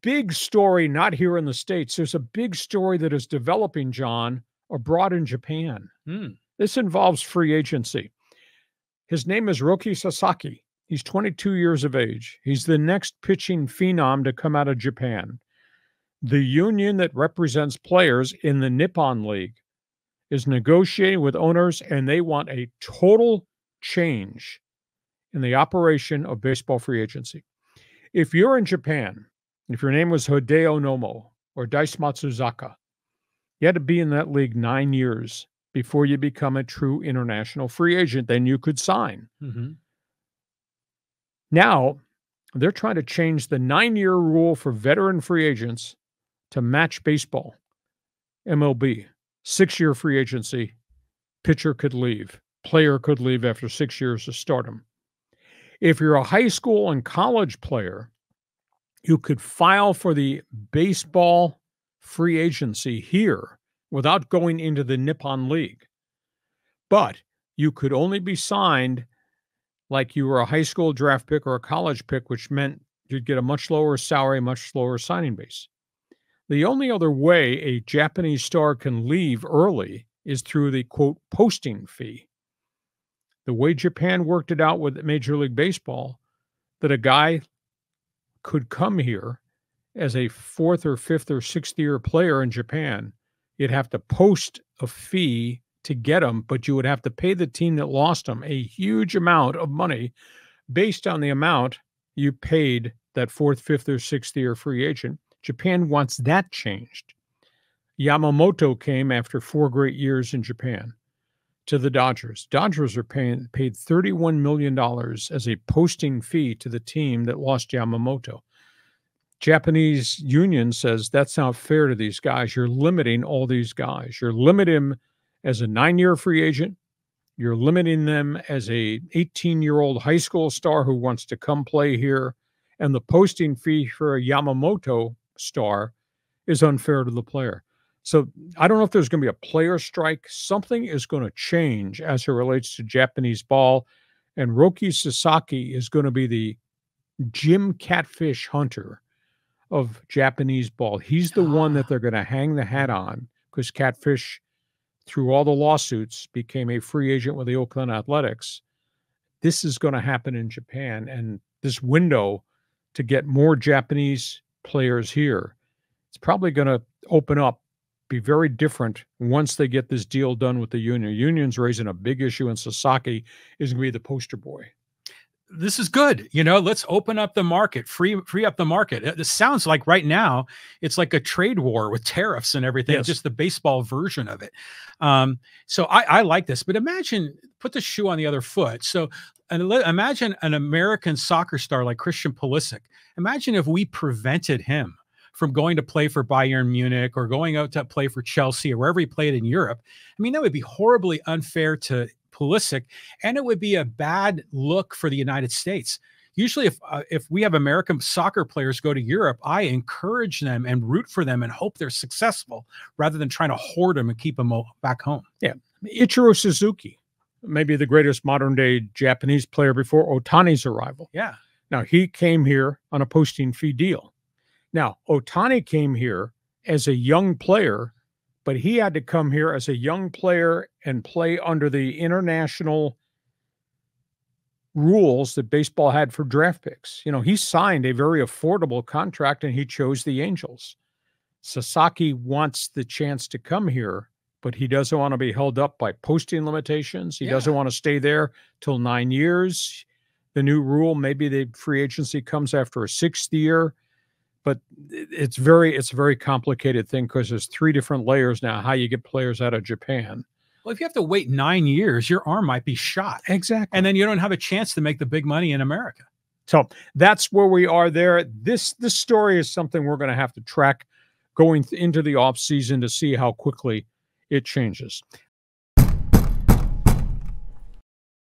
big story, not here in the States. There's a big story that is developing, John, abroad in Japan. This involves free agency. His name is Roki Sasaki. He's 22 years of age. He's the next pitching phenom to come out of Japan. The union that represents players in the Nippon League is negotiating with owners, and they want a total change in the operation of baseball free agency. If you're in Japan, if your name was Hideo Nomo or Dice Matsuzaka, you had to be in that league 9 years before you become a true international free agent. Then you could sign. Now, they're trying to change the 9-year rule for veteran free agents to match baseball. MLB, 6-year free agency, pitcher could leave, player could leave after 6 years of stardom. If you're a high school and college player, you could file for the baseball free agency here without going into the Nippon League. But you could only be signed like you were a high school draft pick or a college pick, which meant you'd get a much lower salary, much lower signing base. The only other way a Japanese star can leave early is through the, quote, posting fee. The way Japan worked it out with Major League Baseball, that a guy could come here as a 4th or 5th or 6th year player in Japan. You'd have to post a fee to get him, but you would have to pay the team that lost him a huge amount of money based on the amount you paid that 4th, 5th, or 6th year free agent. Japan wants that changed. Yamamoto came after 4 great years in Japan to the Dodgers. Dodgers are paid $31 million as a posting fee to the team that lost Yamamoto. Japanese union says that's not fair to these guys. You're limiting all these guys. You're limiting them as a 9-year free agent. You're limiting them as a 18-year-old high school star who wants to come play here. And the posting fee for a Yamamoto star is unfair to the player. So I don't know if there's going to be a player strike. Something is going to change as it relates to Japanese ball. And Roki Sasaki is going to be the Jim Catfish Hunter of Japanese ball. He's the one that they're going to hang the hat on because Catfish, through all the lawsuits, became a free agent with the Oakland Athletics. This is going to happen in Japan. And this window to get more Japanese players here, it's probably going to open up, be very different once they get this deal done with the union. Union's raising a big issue, and Sasaki is going to be the poster boy. This is good. Let's open up the market, free up the market. This sounds like right now it's like a trade war with tariffs and everything, Yes. Just the baseball version of it. So I like this, but imagine, put the shoe on the other foot. So imagine an American soccer star like Christian Pulisic. Imagine if we prevented him from going to play for Bayern Munich or going out to play for Chelsea or wherever he played in Europe. I mean, that would be horribly unfair to Pulisic, and it would be a bad look for the United States. Usually if we have American soccer players go to Europe, I encourage them and root for them and hope they're successful rather than trying to hoard them and keep them back home. Yeah. Ichiro Suzuki, maybe the greatest modern day Japanese player before Ohtani's arrival. Yeah. Now, he came here on a posting fee deal. Now, Ohtani came here as a young player, but he had to come here as a young player and play under the international rules that baseball had for draft picks. He signed a very affordable contract and he chose the Angels. Sasaki wants the chance to come here, but he doesn't want to be held up by posting limitations. He doesn't want to stay there till 9 years. The new rule, maybe the free agency comes after a 6th year. But it's a very complicated thing because there's 3 different layers now, how you get players out of Japan. Well, if you have to wait 9 years, your arm might be shot. Exactly. And then you don't have a chance to make the big money in America. So that's where we are there. This story is something we're going to have to track going into the off season to see how quickly it changes.